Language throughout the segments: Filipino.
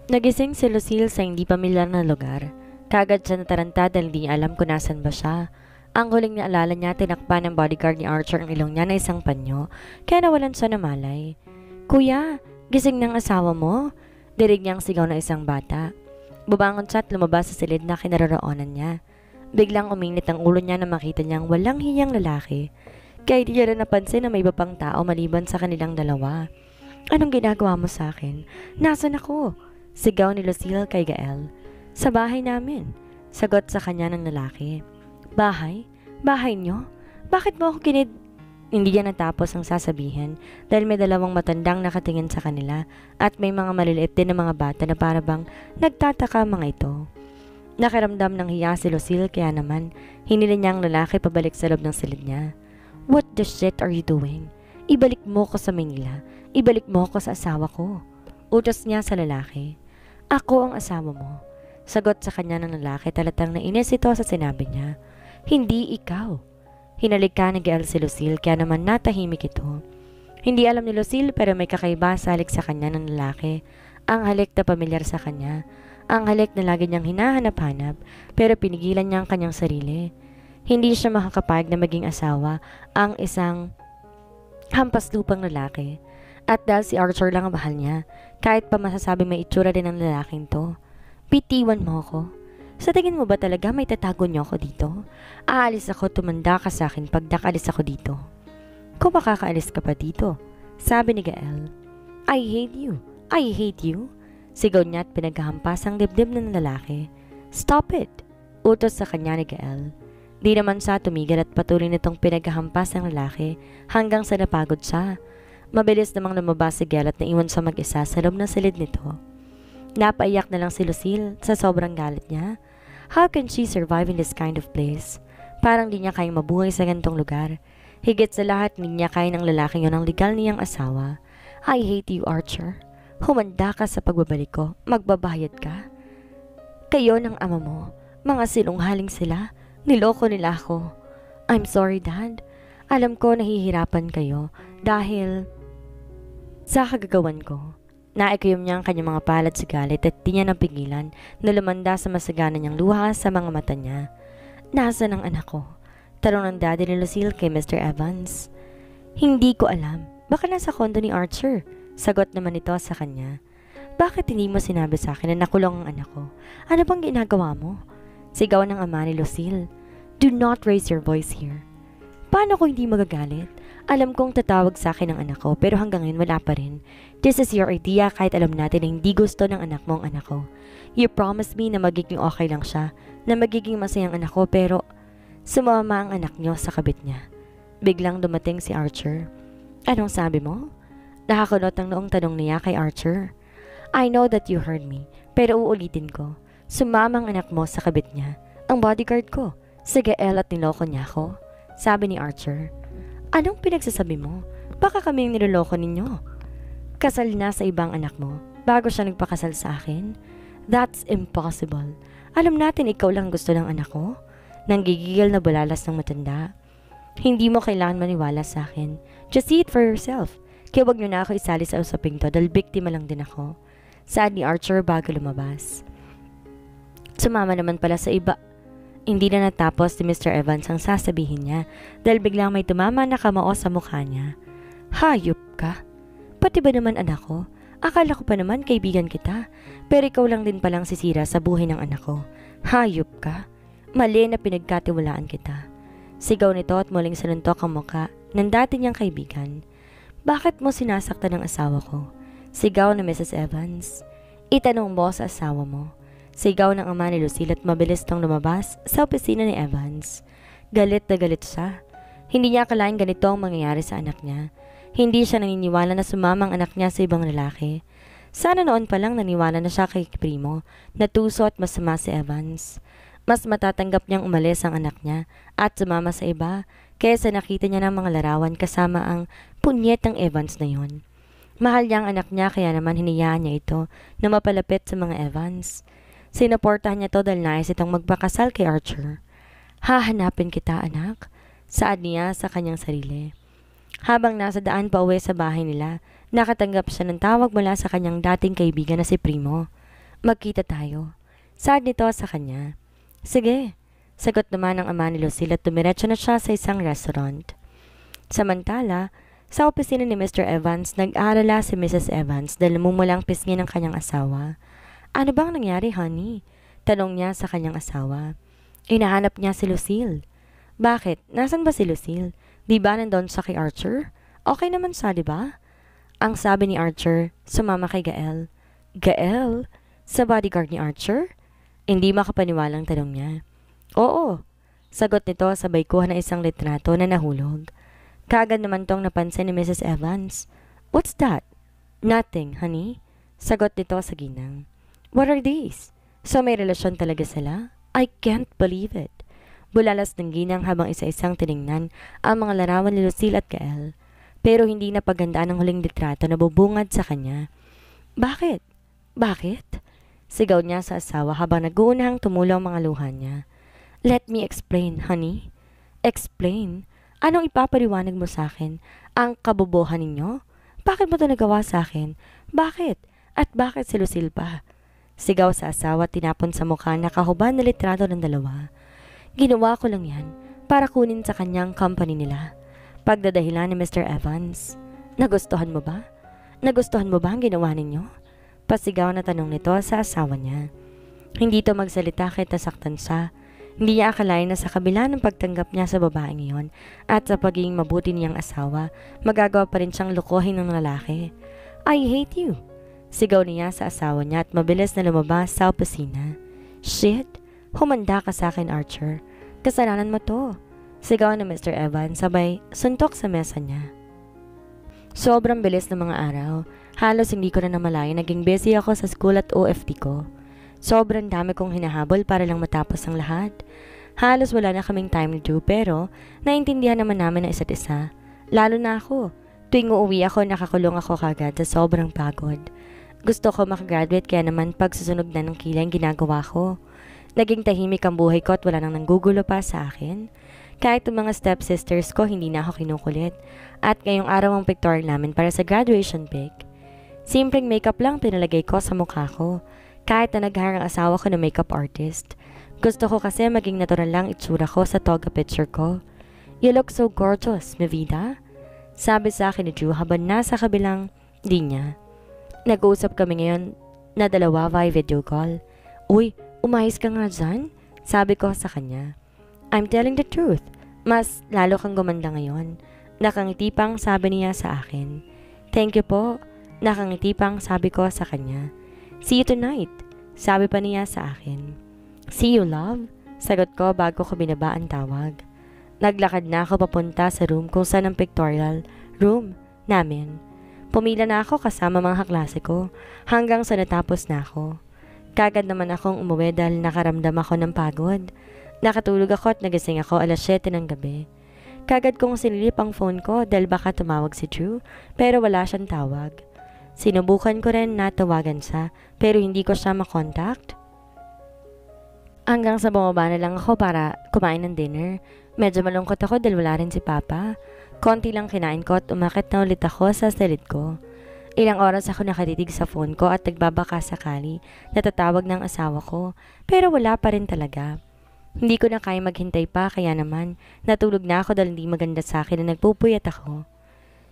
Nagising si Lucille sa hindi pamilyar na lugar. Kagad siya nataranta dahil di niya alam kung nasan ba siya. Ang huling naalala niya, tinakpan ng bodyguard ni Archer ang ilong niya na isang panyo, kaya nawalan siya ng malay. Kuya, gising ng asawa mo? Dirig niyang sigaw ng isang bata. Bubangon siya at lumabas sa silid na kinaroroonan niya. Biglang uminit ang ulo niya na makita niyang walang hiyang lalaki. Kaya di niya rin napansin na may iba pang tao maliban sa kanilang dalawa. Anong ginagawa mo sa akin? Nasaan ako? Sigaw ni Lucille kay Gael. Sa bahay namin. Sagot sa kanya ng lalaki. Bahay? Bahay niyo? Bakit mo ako Hindi niya natapos ang sasabihin dahil may dalawang matandang nakatingin sa kanila at may mga maliliit din na mga bata na parabang nagtataka mga ito. Nakiramdam ng hiya si Lucille kaya naman hinili niya ang lalaki pabalik sa loob ng silid niya. What the shit are you doing? Ibalik mo ko sa Manila. Ibalik mo ko sa asawa ko. Utos niya sa lalaki. Ako ang asawa mo. Sagot sa kanya ng lalaki talatang nainis ito sa sinabi niya. Hindi ikaw. Hinalik ka ni Gael si Lucille kaya naman natahimik ito. Hindi alam ni Lucille pero may kakaiba sa halik sa kanya ng lalaki. Ang halik na pamilyar sa kanya. Ang halik na lagi niyang hinahanap-hanap pero pinigilan niya ang kanyang sarili. Hindi siya makakapayag na maging asawa ang isang hampas lupang lalaki. At dahil si Archer lang ang mahal niya, kahit pa masasabi may itsura din ng lalaking to. Bitiwan mo ako. Sa tingin mo ba talaga may tatago niyo ako dito? Aalis ako, tumanda ka sa akin pag nakalis ako dito. Kung makakaalis ka pa dito, sabi ni Gael. I hate you. I hate you. Sigaw niya at pinaghahampas ang dibdib ng lalaki. Stop it. Utos sa kanya ni Gael. Di naman siya tumigil at patuloy nitong pinaghahampas ng lalaki hanggang sa napagod siya. Mabilis namang lumabas si Gael at naiwan siya mag-isa sa loob ng silid nito. Napaiyak na lang si Lucille sa sobrang galit niya. How can she survive in this kind of place? Parang di niya kayang mabuhay sa ganitong lugar. Higit sa lahat, hindi niya kaya ng lalaking yun ang legal niyang asawa. I hate you, Archer. Humanda ka sa pagbabalik ko. Magbabayad ka. Kayo ng ama mo. Mga sinunghaling sila. Niloko nila ako. I'm sorry, Dad. Alam ko nahihirapan kayo dahil sa kagagawan ko. Naikayom niya ang kanyang mga palad sa galit at di niya napigilan na lumanda sa masagana niyang luha sa mga mata niya. Nasaan ang anak ko? Tanong ng daddy ni Lucille kay Mr. Evans. Hindi ko alam. Baka nasa kondo ni Archer. Sagot naman ito sa kanya. Bakit hindi mo sinabi sa akin na nakulong ang anak ko? Ano bang ginagawa mo? Sigaw ng ama ni Lucille. Do not raise your voice here. Paano ko hindi magagalit? Alam kong tatawag sa akin ang anak ko pero hanggang ngayon wala pa rin. This is your idea kahit alam natin na hindi gusto ng anak mo ang anak ko. You promised me na magiging okay lang siya, na magiging masayang anak ko pero sumama ang anak niyo sa kabit niya. Biglang dumating si Archer. Anong sabi mo? Nakakunot ang noong tanong niya kay Archer. I know that you heard me pero uulitin ko. Sumama ang anak mo sa kabit niya. Ang bodyguard ko. Si Gael at niloko niya ako. Sabi ni Archer. Anong pinagsasabi mo? Baka kaming niloloko ninyo. Kasal na sa ibang anak mo bago siya nagpakasal sa akin? That's impossible. Alam natin ikaw lang gusto ng anak ko. Nanggigigil na bulalas ng matanda. Hindi mo kailangan maniwala sa akin. Just see it for yourself. Kaya wag niyo na ako isali sa usaping to dahil biktima lang din ako. Saad ni Archer bago lumabas. Sumama naman pala sa iba. Hindi na natapos ni Mr. Evans ang sasabihin niya dahil biglang may tumama na kamao sa mukha niya. Hayop ka? Pati ba naman anak ko? Akala ko pa naman kaibigan kita pero ikaw lang din palang sisira sa buhay ng anak ko. Hayop ka? Mali na pinagkatiwalaan kita. Sigaw nito at muling sinuntok ang mukha ng dati niyang kaibigan. Bakit mo sinasaktan ang asawa ko? Sigaw ni Mrs. Evans. Itanong mo sa asawa mo. Sigaw ng ama ni Lucille at mabilis tong lumabas sa opisina ni Evans. Galit na galit siya. Hindi niya akalain ganito ang mangyayari sa anak niya. Hindi siya naniniwala na sumama ang anak niya sa ibang lalaki. Sana noon pa lang naniwala na siya kay Primo, natuso at masama si Evans. Mas matatanggap niyang umalis ang anak niya at sumama sa iba kaysa nakita niya ng mga larawan kasama ang punyetang Evans na yon. Mahal niya ang anak niya kaya naman hinayaan niya ito na mapalapit sa mga Evans. Sinuportahan niya to dahil nais itong magpakasal kay Archer. Hahanapin kita, anak, saad niya sa kanyang sarili. Habang nasa daan pa uwi sa bahay nila, nakatanggap siya ng tawag mula sa kanyang dating kaibigan na si Primo. Magkita tayo. Sad nito sa kanya. Sige. Sagot naman ng ama ni Lucille at tumiretso na siya sa isang restaurant. Samantala, sa opisina ni Mr. Evans, nag-aalala si Mrs. Evans dahil namumulang pisngi ng kanyang asawa. Ano bang nangyari, honey? Tanong niya sa kanyang asawa. Hinahanap niya si Lucille. Bakit? Nasaan ba si Lucille? Di ba nandun siya kay Archer? Okay naman siya, di ba? Ang sabi ni Archer, sumama kay Gael. Gael? Sa bodyguard ni Archer? Hindi makapaniwalang tanong niya. Oo. Sagot nito sabay kuha ng isang litrato na nahulog. Kaagad naman tong napansin ni Mrs. Evans. What's that? Nothing, honey. Sagot nito sa ginang. What are these? So may relasyon talaga sila? I can't believe it. Bulalas ng ginang habang isa-isang tiningnan ang mga larawan ni Lucille at Gael. Pero hindi na paghandaan ang huling litrato na bubungad sa kanya. Bakit? Bakit? Sigaw niya sa asawa habang nag-uunahang tumulo ang mga luha niya. Let me explain, honey. Explain? Anong ipapaliwanag mo sa akin? Ang kabobohan ninyo? Bakit mo ito nagawa sa akin? Bakit? At bakit si Lucille pa? Sigaw sa asawa at tinapon sa mukha na kahuban na litrato ng dalawa. Ginawa ko lang yan para kunin sa kanyang company nila. Pagdadahilan ni Mr. Evans. Nagustuhan mo ba? Nagustuhan mo ba ang ginawa ninyo? Pasigaw na tanong nito sa asawa niya. Hindi to magsalita kahit nasaktan siya. Hindi niya akalain na sa kabila ng pagtanggap niya sa babaeng iyon at sa pagiging mabuti niyang asawa, magagawa pa rin siyang lukohin ng lalaki. I hate you! Sigaw niya sa asawa niya at mabilis na lumabas sa opisina. Shit! Humanda ka sa akin, Archer. Kasalanan mo to. Sigaw na Mr. Evans sabay suntok sa mesa niya. Sobrang bilis ng mga araw. Halos hindi ko na namalayan naging busy ako sa school at OFT ko. Sobrang dami kong hinahabol para lang matapos ang lahat. Halos wala na kaming time ni Drew pero naintindihan naman namin ang isa't isa. Lalo na ako. Tuwing uuwi ako nakakulong ako kagad sa sobrang pagod. Gusto ko makagraduate kaya naman pagsusunog na ng kilay ang ginagawa ko. Naging tahimik ang buhay ko at wala nang nanggugulo pa sa akin. Kahit ang mga stepsisters ko hindi na ako kinukulit. At ngayong araw ang pictorial namin para sa graduation pic. Simpleng makeup lang pinalagay ko sa mukha ko. Kahit na nag-hire ang asawa ko na makeup artist. Gusto ko kasi maging natural lang itsura ko sa toga picture ko. You look so gorgeous, mi vida. Sabi sa akin ni Drew habang nasa kabilang linya. Nag-uusap kami ngayon na dalawa via video call. Uy, umayos ka nga dyan? Sabi ko sa kanya. I'm telling the truth. Mas lalo kang gumanda ngayon. Nakangiti pang sabi niya sa akin. Thank you po. Nakangiti pang sabi ko sa kanya. See you tonight. Sabi pa niya sa akin. See you, love. Sagot ko bago ko binaba ang tawag. Naglakad na ako papunta sa room kung saan ang pictorial room namin. Pumila na ako kasama mga kaklase ko hanggang sa natapos na ako. Kagad naman akong umuwi dahil nakaramdam ako ng pagod. Nakatulog ako at nagising ako alas 7 ng gabi. Kagad kong sinilip ang phone ko dahil baka tumawag si Drew pero wala siyang tawag. Sinubukan ko rin na tawagan siya pero hindi ko siya makontakt. Hanggang sa bumaba na lang ako para kumain ng dinner. Medyo malungkot ako dahil wala rin si Papa. Konti lang kinain ko at umakit na ulit ako sa silid ko. Ilang oras ako nakatitig sa phone ko at nagbabaka sakali na tatawag ng asawa ko pero wala pa rin talaga. Hindi ko na kaya maghintay pa kaya naman natulog na ako dahil hindi maganda sa akin na nagpupuyat ako.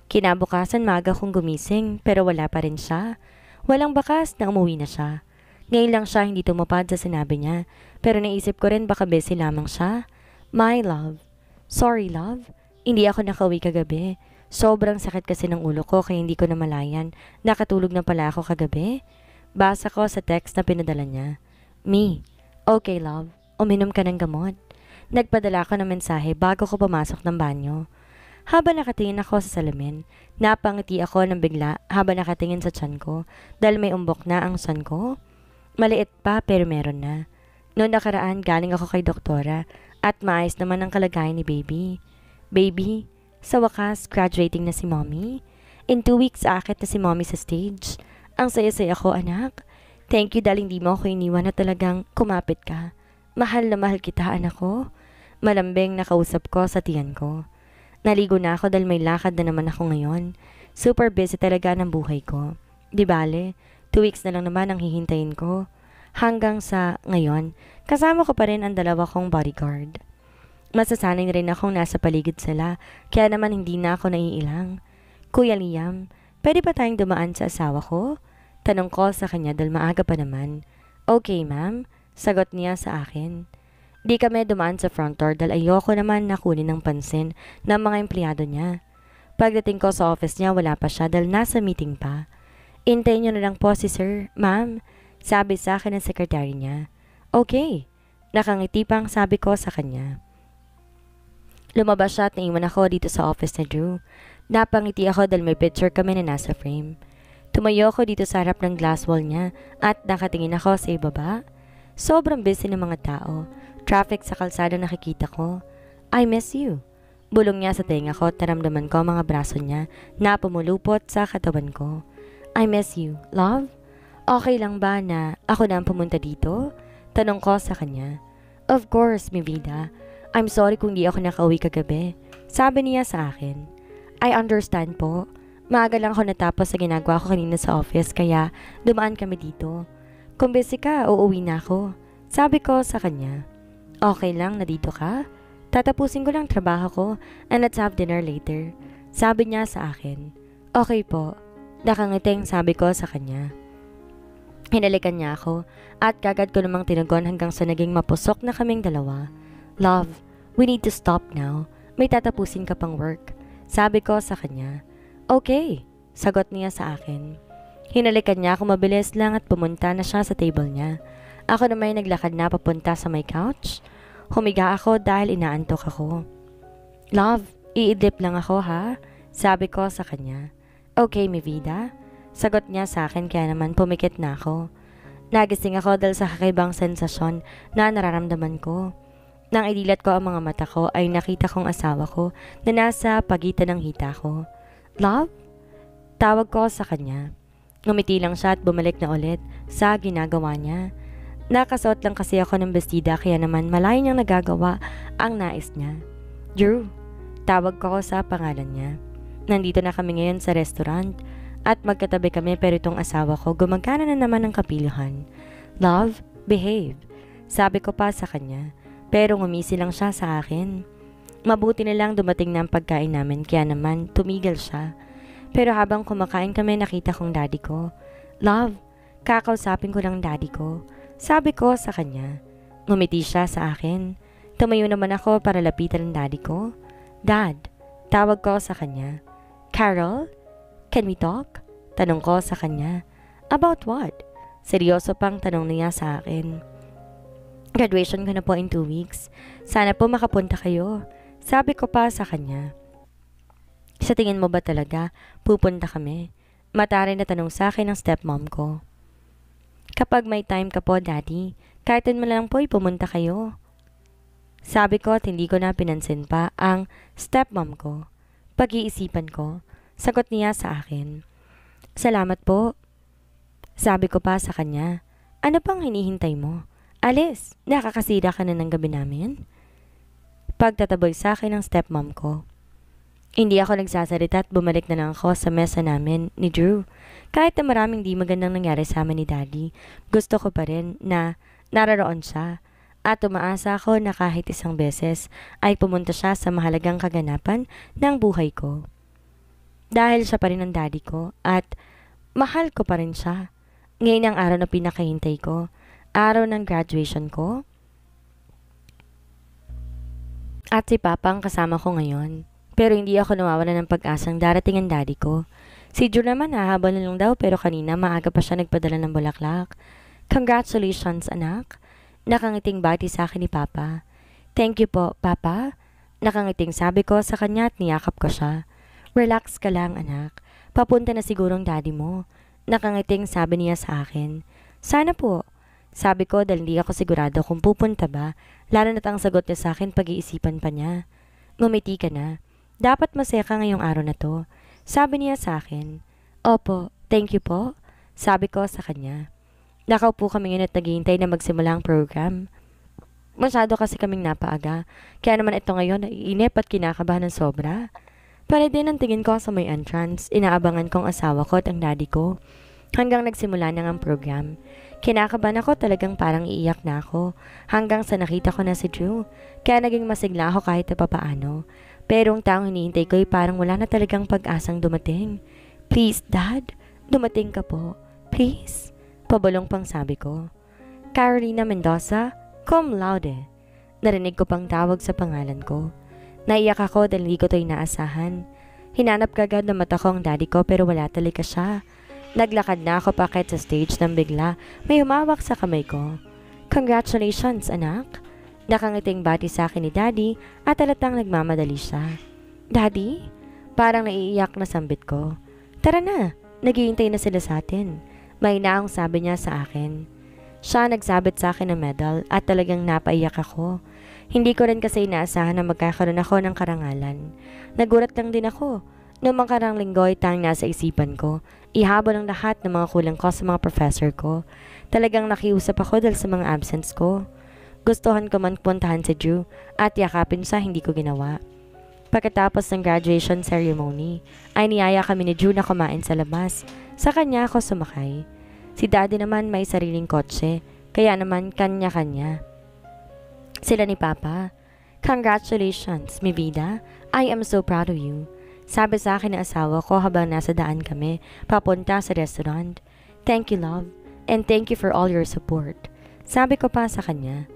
Kinabukasan maaga kong gumising pero wala pa rin siya. Walang bakas na umuwi na siya. Ngayon lang siya hindi tumupad sa sinabi niya pero naisip ko rin baka busy lamang siya. My love. Sorry love. Hindi ako nakauwi kagabi. Sobrang sakit kasi ng ulo ko kaya hindi ko namalayan. Nakatulog na pala ako kagabi. Basa ko sa text na pinadala niya. Me. Okay love. Uminom ka ng gamot. Nagpadala ako ng mensahe bago ko pumasok ng banyo. Habang nakatingin ako sa salamin, napangiti ako ng bigla habang nakatingin sa tiyan ko dahil may umbok na ang tiyan ko. Maliit pa pero meron na. Noon nakaraan galing ako kay doktora at maayos naman ang kalagayan ni baby. Baby, sa wakas graduating na si mommy. In 2 weeks aakit na si mommy sa stage. Ang saya-saya ko anak. Thank you dahil hindi mo ako iniwan na talagang kumapit ka. Mahal na mahal kita anak ko. Malambing nakausap ko sa tiyan ko. Naligo na ako dahil may lakad na naman ako ngayon. Super busy talaga ng buhay ko. Di bale, 2 weeks na lang naman ang hihintayin ko. Hanggang sa ngayon, kasama ko pa rin ang dalawa kong bodyguard. Masasanay na rin akong nasa paligid sila, kaya naman hindi na ako naiilang. Kuya Liam, pwede ba tayong dumaan sa asawa ko? Tanong ko sa kanya dahil maaga pa naman. Okay ma'am, sagot niya sa akin. Di kami dumaan sa front door dahil ayoko naman nakunin ng pansin ng mga empleyado niya. Pagdating ko sa office niya, wala pa siya dahil nasa meeting pa. Intayin niyo na lang po si sir, ma'am, sabi sa akin ng sekretary niya. Okay, nakangiti pang sabi ko sa kanya. Lumabas siya at naiwan ako dito sa office ni Drew. Napangiti ako dahil may picture kami na nasa frame. Tumayo ako dito sa harap ng glass wall niya at nakatingin ako sa ibaba. Sobrang busy ng mga tao. Traffic sa kalsada nakikita ko. I miss you. Bulong niya sa tenga ko at naramdaman ko mga braso niya na pumulupot sa katawan ko. I miss you, love. Okay lang ba na ako na ang pumunta dito? Tanong ko sa kanya. Of course, mi vida. I'm sorry kung di ako nakauwi kagabi. Sabi niya sa akin. I understand po. Maaga lang ako natapos sa ginagawa ko kanina sa office kaya dumaan kami dito. Kung busy ka, uuwi na ako. Sabi ko sa kanya. Okay lang na dito ka? Tatapusin ko lang trabaho ko and let's have dinner later. Sabi niya sa akin. Okay po. Nakangiting sabi ko sa kanya. Hinalikan niya ako at kagad ko namang tinugon hanggang sa naging mapusok na kaming dalawa. Love, we need to stop now. May tatapusin ka pang work. Sabi ko sa kanya. Okay, sagot niya sa akin. Hinalikan niya ako mabilis lang at pumunta na siya sa table niya. Ako naman ay naglakad na papunta sa my couch. Humiga ako dahil inaantok ako. Love, iidlip lang ako ha? Sabi ko sa kanya. Okay, mi vida. Sagot niya sa akin kaya naman pumikit na ako. Nagising ako dahil sa kakaibang sensasyon na nararamdaman ko. Nang idilat ko ang mga mata ko ay nakita kong asawa ko na nasa pagitan ng hita ko. Love? Tawag ko sa kanya. Ngumiti lang siya at bumalik na ulit sa ginagawa niya. Nakasuot lang kasi ako ng bestida kaya naman malayo niyang nagagawa ang nais niya. Drew, tawag ko sa pangalan niya. Nandito na kami ngayon sa restaurant at magkatabi kami pero itong asawa ko gumagana na naman ng kapiluhan. Love, behave. Sabi ko pa sa kanya pero ngumisi lang siya sa akin. Mabuti na lang dumating na ang pagkain namin kaya naman tumigil siya. Pero habang kumakain kami nakita kong daddy ko. Love, kakausapin ko lang daddy ko. Sabi ko sa kanya. Ngumiti siya sa akin. Tumayo naman ako para lapitan ng daddy ko. Dad, tawag ko sa kanya. Carol, can we talk? Tanong ko sa kanya. About what? Seryoso pang tanong niya sa akin. Graduation ko na po in 2 weeks. Sana po makapunta kayo. Sabi ko pa sa kanya. Sa tingin mo ba talaga pupunta kami? Matari na tanong sa akin ng stepmom ko. Kapag may time ka po, daddy, kahit mo lang po pumunta kayo. Sabi ko at hindi ko na pinansin pa ang stepmom ko. Pag-iisipan ko, sagot niya sa akin. Salamat po. Sabi ko pa sa kanya. Ano pang hinihintay mo? Alis, nakakasira ka na ng gabi namin? Pagtataboy sa akin ng stepmom ko. Hindi ako nagsasalita at bumalik na lang ako sa mesa namin ni Drew. Kahit na maraming di magandang nangyari sa amin ni Daddy, gusto ko pa rin na nararoon siya. At umaasa ako na kahit isang beses ay pumunta siya sa mahalagang kaganapan ng buhay ko. Dahil siya pa rin ang daddy ko at mahal ko pa rin siya. Ngayon ang araw na pinakahintay ko, araw ng graduation ko. At si Papa ang kasama ko ngayon. Pero hindi ako nawawala ng pag-asang darating ang daddy ko. Si Drew naman hahabol na lang daw pero kanina maaga pa siya nagpadala ng bulaklak. Congratulations anak. Nakangiting bati sa akin ni Papa. Thank you po, Papa. Nakangiting sabi ko sa kanya at niyakap ko siya. Relax ka lang, anak. Papunta na sigurong daddy mo. Nakangiting sabi niya sa akin. Sana po. Sabi ko dahil hindi ako sigurado kung pupunta ba, lalo na't ang sagot niya sa akin pag-iisipan pa niya. Ngumiti ka na. Dapat masaya ka ngayong araw na to. Sabi niya sa akin. Opo, thank you po. Sabi ko sa kanya. Nakaupo kami ngayon at naghihintay na magsimula ang program. Masyado kasi kaming napaaga. Kaya naman ito ngayon naiinip at kinakabahan ng sobra. Para din ang tingin ko sa may entrance, inaabangan kong asawa ko at ang daddy ko. Hanggang nagsimula na ang program. Kinakabahan ako, talagang parang iiyak na ako. Hanggang sa nakita ko na si Drew. Kaya naging masigla ako kahit na papaano. Pero ang taong hinihintay ko ay parang wala na talagang pag-asang dumating. Please, Dad, dumating ka po. Please. Pabalong pang sabi ko. Carolina Mendoza, cum laude. Narinig ko pang tawag sa pangalan ko. Naiyak ako dahil hindi ko ito inaasahan. Hinanap kagad na mata ko ang daddy ko pero wala talaga siya. Naglakad na ako pakit sa stage nang bigla may humawak sa kamay ko. Congratulations, anak. Nakangiting bati sa akin ni daddy at talatang nagmamadali siya. Daddy? Parang naiiyak na sambit ko. Tara na, naghihintay na sila sa atin. May naong sabi niya sa akin. Siya nagsabit sa akin ng medal at talagang napaiyak ako. Hindi ko rin kasi inaasahan na magkakaroon ako ng karangalan. Nagulat lang din ako. Noong makarang linggo ay tanging nasa isipan ko. Ihabol ang lahat ng mga kulang ko sa mga professor ko. Talagang nakiusap ako dahil sa mga absence ko. Gustuhan ko man puntahan si Drew at yakapin sa hindi ko ginawa. Pagkatapos ng graduation ceremony, ay niyaya kami ni Drew na kumain sa labas. Sa kanya ako sumakay. Si daddy naman may sariling kotse, kaya naman kanya-kanya. Sila ni Papa. Congratulations, mi vida. I am so proud of you. Sabi sa akin ng asawa ko habang nasa daan kami, papunta sa restaurant. Thank you, love. And thank you for all your support. Sabi ko pa sa kanya.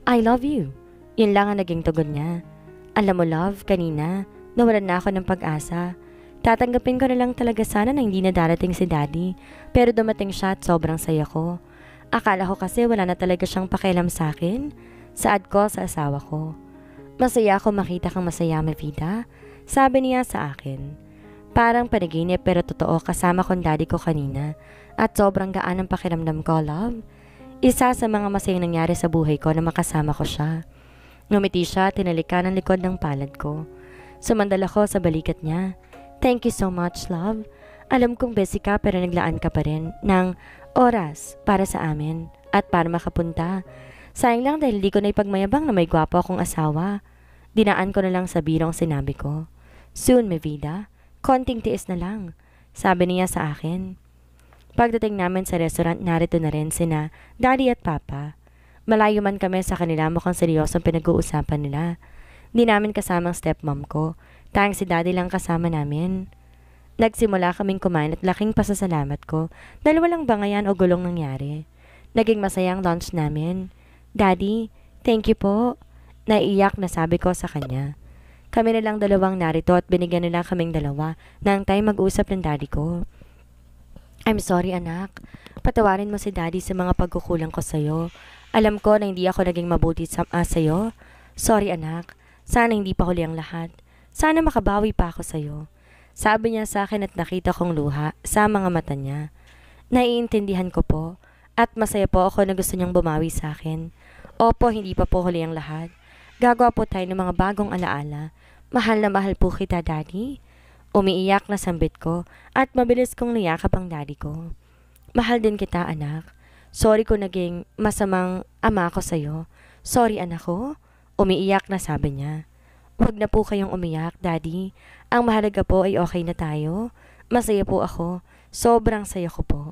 I love you. Yun lang ang naging tugon niya. Alam mo, love, kanina, nawalan na ako ng pag-asa. Tatanggapin ko na lang talaga sana na hindi na darating si daddy. Pero dumating siya at sobrang saya ko. Akala ko kasi wala na talaga siyang pakialam sa akin. Saad ko sa asawa ko. Masaya ako makita kang masaya, mi vida. Sabi niya sa akin. Parang panaginip pero totoo kasama kong daddy ko kanina. At sobrang gaan ang pakiramdam ko, love. Isa sa mga masayang nangyari sa buhay ko na makasama ko siya. Ngumiti siya, tinalikan ang likod ng palad ko. Sumandal ako sa balikat niya. Thank you so much, love. Alam kong busy ka pero naglaan ka pa rin ng oras para sa amin at para makapunta. Sayang lang dahil di ko na ipagmayabang na may gwapo akong asawa. Dinaan ko na lang sa birong sinabi ko. Soon, mi vida. Konting tiis na lang. Sabi niya sa akin. Pagdating namin sa restaurant, narito na rin sina daddy at papa. Malayo man kami sa kanila, mukhang seryosong pinag-uusapan nila. Di namin kasamang stepmom ko. Tanging si daddy lang kasama namin. Nagsimula kaming kumain at laking pasasalamat ko dahil walang bangayan o gulong nangyari. Naging masayang lunch namin. Daddy, thank you po. Naiiyak na sabi ko sa kanya. Kami na lang dalawang narito at binigyan nila kaming dalawa ng time mag-usap ng daddy ko. I'm sorry, anak. Patawarin mo si daddy sa mga pagkukulang ko sa'yo. Alam ko na hindi ako naging mabuti sa'yo. Sorry, anak. Sana hindi pa huli ang lahat. Sana makabawi pa ako sa'yo. Sabi niya sa akin at nakita kong luha sa mga mata niya. Naiintindihan ko po at masaya po ako na gusto niyang bumawi sa akin. Opo, hindi pa po huli ang lahat. Gagawa po tayo ng mga bagong alaala. Mahal na mahal po kita, daddy. Umiiyak na sambit ko at mabilis kong niyakap ang daddy ko. Mahal din kita, anak. Sorry kung naging masamang ama ko sa'yo. Sorry, anak ko. Umiiyak na sabi niya. Huwag na po kayong umiyak, daddy. Ang mahalaga po ay okay na tayo. Masaya po ako. Sobrang saya ko po.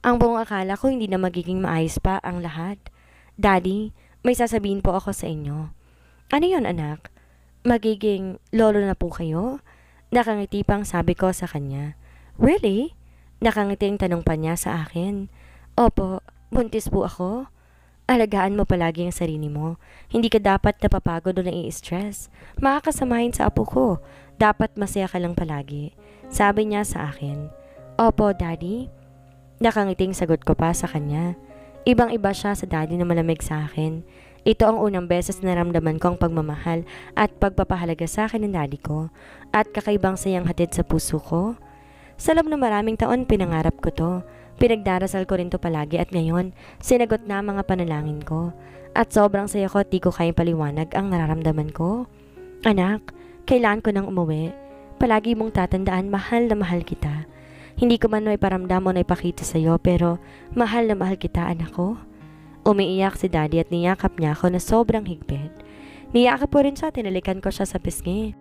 Ang buong akala ko hindi na magiging maayos pa ang lahat. Daddy, may sasabihin po ako sa inyo. Ano yon, anak? Magiging lolo na po kayo? Nakangiti pang sabi ko sa kanya. Really? Nakangiting tanong pa niya sa akin. Opo, buntis po ako. Alagaan mo palagi ang sarili mo. Hindi ka dapat napapagod o nai-stress. Makakasamahin sa apo ko. Dapat masaya ka lang palagi. Sabi niya sa akin. Opo, daddy. Nakangiting sagot ko pa sa kanya. Ibang-iba siya sa daddy na malamig sa akin. Ito ang unang beses na naramdaman ko ang pagmamahal at pagpapahalaga sa akin ng daddy ko at kakaibang sayang hatid sa puso ko. Sa loob ng maraming taon, pinangarap ko to. Pinagdarasal ko rin to palagi at ngayon, sinagot na ang mga panalangin ko. At sobrang saya ko at di ko kayang paliwanag ang nararamdaman ko. Anak, kailangan ko nang umuwi. Palagi mong tatandaan, mahal na mahal kita. Hindi ko man may paramdam o naipakita sa'yo pero mahal na mahal kita, anak ko. Umiiyak si daddy at niyakap niya ako na sobrang higpit. Niyakap ko rin siya, tinalikan ko siya sa pisngi.